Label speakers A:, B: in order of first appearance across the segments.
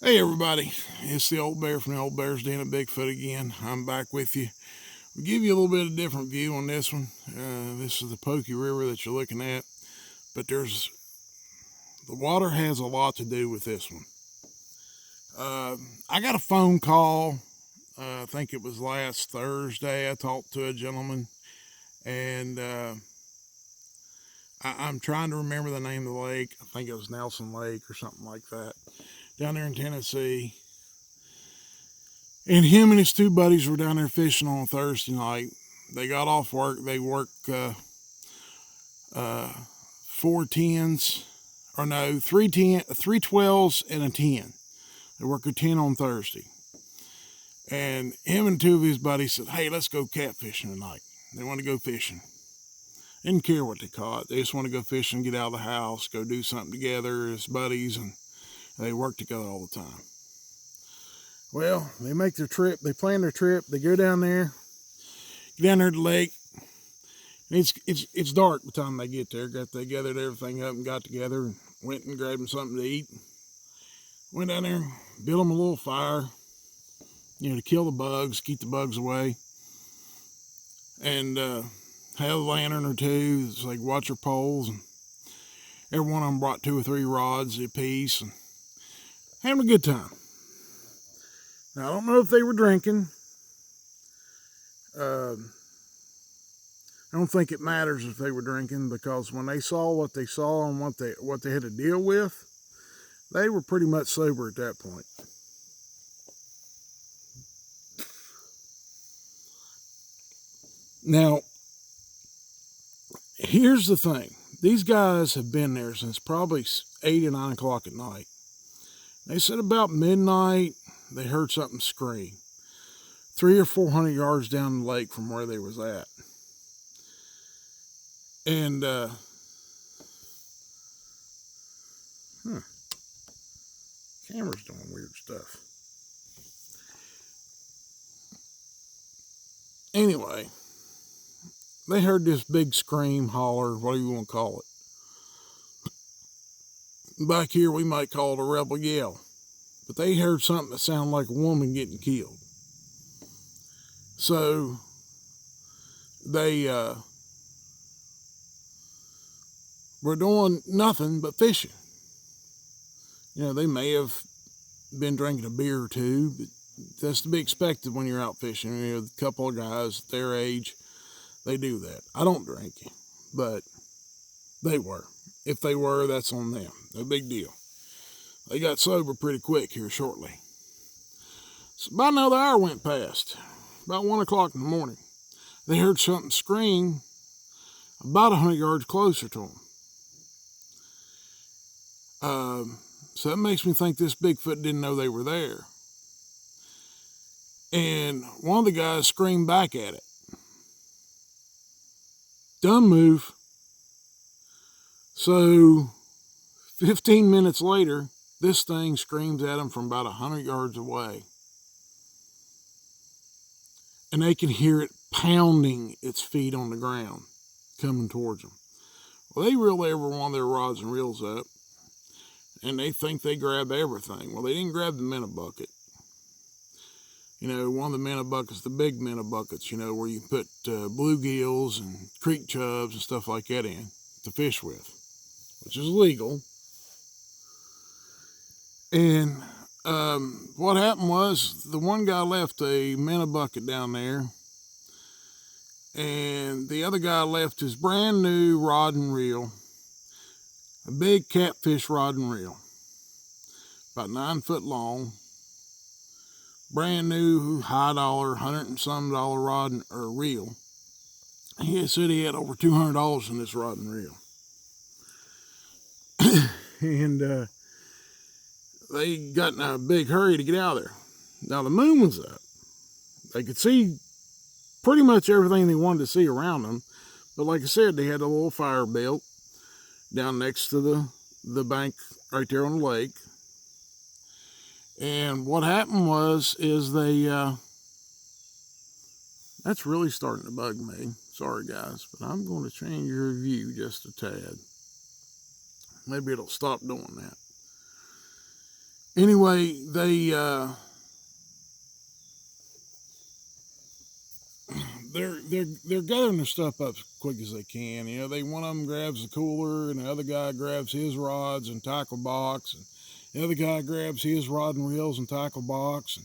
A: Hey everybody, it's the old bear from the old bear's den at Bigfoot again. I'm back with you. We'll give you a little bit of different view on this one. This is the Pokey River that you're looking at, but the water has a lot to do with this one. I got a phone call. I think it was last Thursday. I talked to a gentleman, and I'm trying to remember the name of the lake. I think it was Nelson Lake or something like that, down there in Tennessee. And him and his two buddies were down there fishing on Thursday night. They got off work. They worked four tens, or no, three 12s and a 10. They worked a 10 on Thursday. And him and two of his buddies said, hey, let's go catfishing tonight. They want to go fishing. Didn't care what they caught. They just want to go fishing, get out of the house, go do something together as buddies, and they work together all the time. Well, they make their trip. They plan their trip. They go down there, to the lake. And it's dark by the time they get there. They gathered everything up and got together and went and grabbed them something to eat. Went down there, built them a little fire, to kill the bugs, keep the bugs away. And had a lantern or two, it's like watcher poles. And every one of them brought 2 or 3 rods apiece and having a good time. Now, I don't know if they were drinking. I don't think it matters if they were drinking, because when they saw what they saw and what they had to deal with, they were pretty much sober at that point. Now, here's the thing. These guys have been there since probably 8 or 9 o'clock at night. They said about midnight, they heard something scream 300 or 400 yards down the lake from where they was at. And camera's doing weird stuff. Anyway, they heard this big scream, holler, whatever you want to call it. Back here we might call it a rebel yell. But they heard something that sounded like a woman getting killed. So they were doing nothing but fishing. They may have been drinking a beer or two, but that's to be expected when you're out fishing. A couple of guys their age, they do that. I don't drink, but they were. If they were, that's on them. No big deal. They got sober pretty quick here shortly. So about another hour went past. About 1 o'clock in the morning. They heard something scream about 100 yards closer to them. So that makes me think this Bigfoot didn't know they were there. And one of the guys screamed back at it. Dumb move. So 15 minutes later, this thing screams at them from about 100 yards away. And they can hear it pounding its feet on the ground, coming towards them. Well, they reel every one of their rods and reels up, and they think they grabbed everything. Well, they didn't grab the minnow bucket. One of the minnow buckets, the big minnow buckets, where you put bluegills and creek chubs and stuff like that in to fish with, which is legal. And what happened was the one guy left a minnow bucket down there, and the other guy left his brand new rod and reel, a big catfish rod and reel, about 9 foot long, brand new high dollar, $100 and some rod or reel. He said he had over $200 in this rod and reel. And they got in a big hurry to get out of there. Now the moon was up. They could see pretty much everything they wanted to see around them. But like I said, they had a little fire built down next to the bank right there on the lake. And what happened is they, that's really starting to bug me. Sorry guys, but I'm going to change your view just a tad. Maybe it'll stop doing that. Anyway, they're gathering their stuff up as quick as they can. You know, one of them grabs the cooler, and the other guy grabs his rods and tackle box, and the other guy grabs his rod and reels and tackle box, and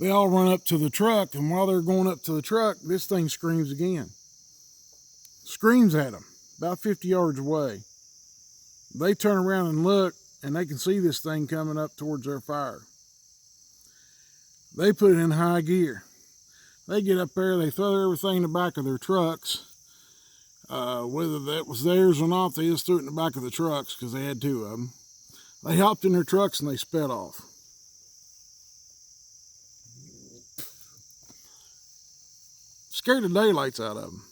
A: they all run up to the truck. And while they're going up to the truck, this thing screams again. Screams at them about 50 yards away. They turn around and look, and they can see this thing coming up towards their fire. They put it in high gear. They get up there, they throw everything in the back of their trucks. Whether that was theirs or not, they just threw it in the back of the trucks because they had two of them. They hopped in their trucks and they sped off. Scared the daylights out of them.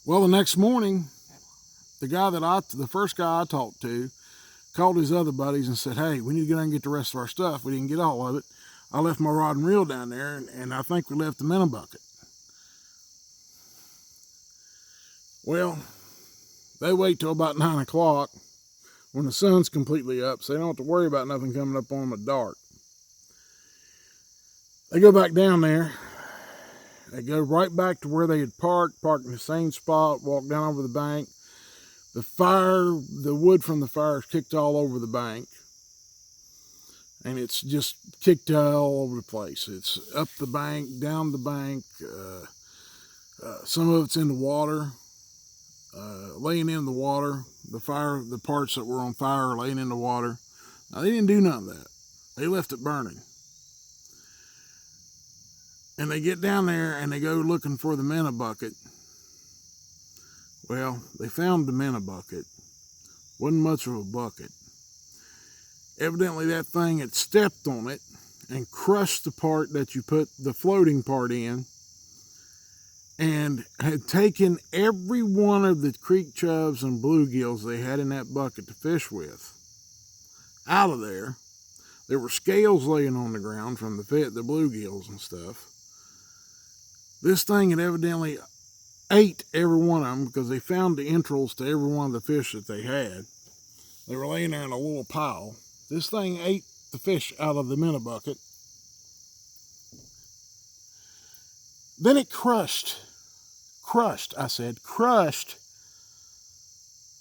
A: Well, the next morning, the first guy I talked to called his other buddies and said, hey, we need to get out and get the rest of our stuff. We didn't get all of it. I left my rod and reel down there, and I think we left them in a bucket. Well, they wait till about 9 o'clock when the sun's completely up, so they don't have to worry about nothing coming up on them at dark. They go back down there. They go right back to where they had parked in the same spot, walk down over the bank. The wood from the fire is kicked all over the bank. And it's just kicked all over the place. It's up the bank, down the bank. Some of it's in the water, laying in the water. The parts that were on fire are laying in the water. Now, they didn't do none of that. They left it burning. And they get down there and they go looking for the manna bucket. Well, they found the manna bucket. Wasn't much of a bucket. Evidently that thing had stepped on it and crushed the part that you put the floating part in, and had taken every one of the creek chubs and bluegills they had in that bucket to fish with out of there. There were scales laying on the ground from the bluegills and stuff. This thing had evidently ate every one of them because they found the entrails to every one of the fish that they had. They were laying there in a little pile. This thing ate the fish out of the manna bucket. Then it crushed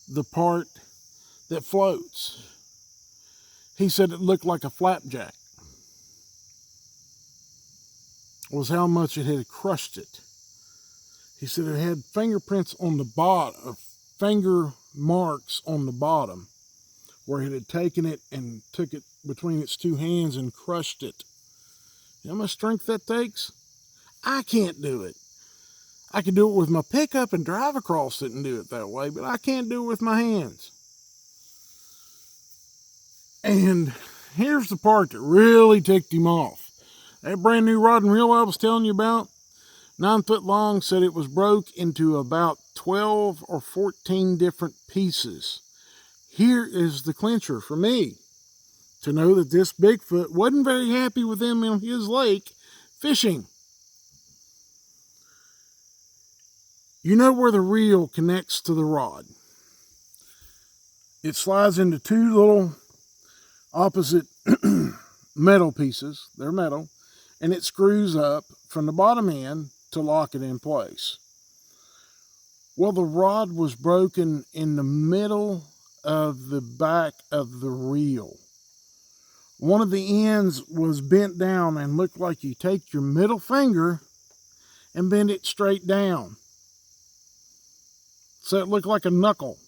A: the part that floats. He said it looked like a flapjack. Was how much it had crushed it. He said it had fingerprints on the bottom, finger marks on the bottom, where it had taken it and took it between its two hands and crushed it. You know how much strength that takes? I can't do it. I can do it with my pickup and drive across it and do it that way, but I can't do it with my hands. And here's the part that really ticked him off. That brand new rod and reel I was telling you about, 9 foot long, said it was broke into about 12 or 14 different pieces. Here is the clincher for me to know that this Bigfoot wasn't very happy with him in his lake fishing. You know where the reel connects to the rod. It slides into two little opposite metal pieces. They're metal. And it screws up from the bottom end to lock it in place. Well, the rod was broken in the middle of the back of the reel. One of the ends was bent down and looked like you take your middle finger and bend it straight down. So it looked like a knuckle.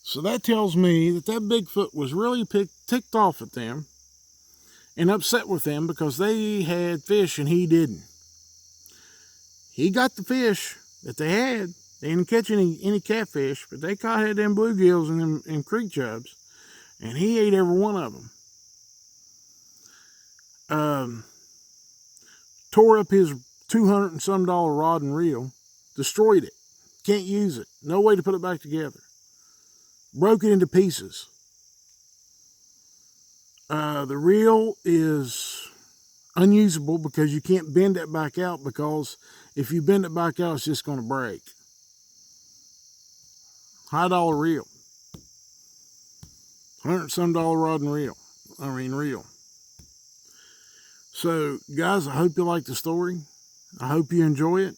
A: So that tells me that Bigfoot was really ticked off at them and upset with them because they had fish and he didn't. He got the fish that they had. They didn't catch any catfish, but they had them bluegills and them creek chubs, and he ate every one of them. Tore up his $200 and some rod and reel, destroyed it. Can't use it. No way to put it back together. Broke it into pieces. The reel is unusable because you can't bend it back out, because if you bend it back out, it's just going to break. $1 reel. $100 some rod and reel. Reel. So, guys, I hope you like the story. I hope you enjoy it.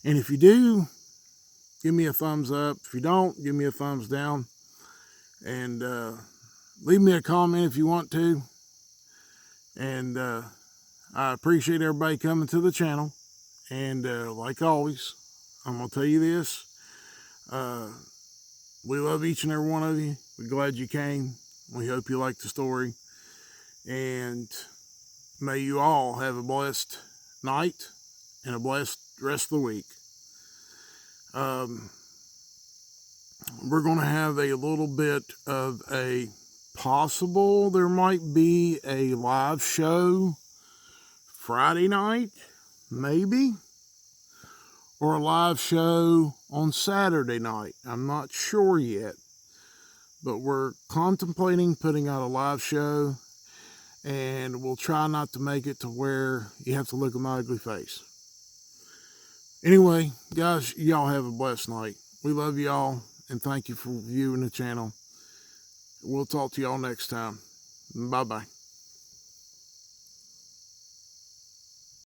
A: And if you do, give me a thumbs up. If you don't, give me a thumbs down. And leave me a comment if you want to. And I appreciate everybody coming to the channel. And like always, I'm going to tell you this. We love each and every one of you. We're glad you came. We hope you liked the story. And may you all have a blessed night and a blessed rest of the week. We're going to have a little bit of a possible, there might be a live show Friday night, maybe, or a live show on Saturday night. I'm not sure yet, but we're contemplating putting out a live show, and we'll try not to make it to where you have to look at my ugly face. Anyway, guys, y'all have a blessed night. We love y'all, and thank you for viewing the channel. We'll talk to y'all next time. Bye-bye.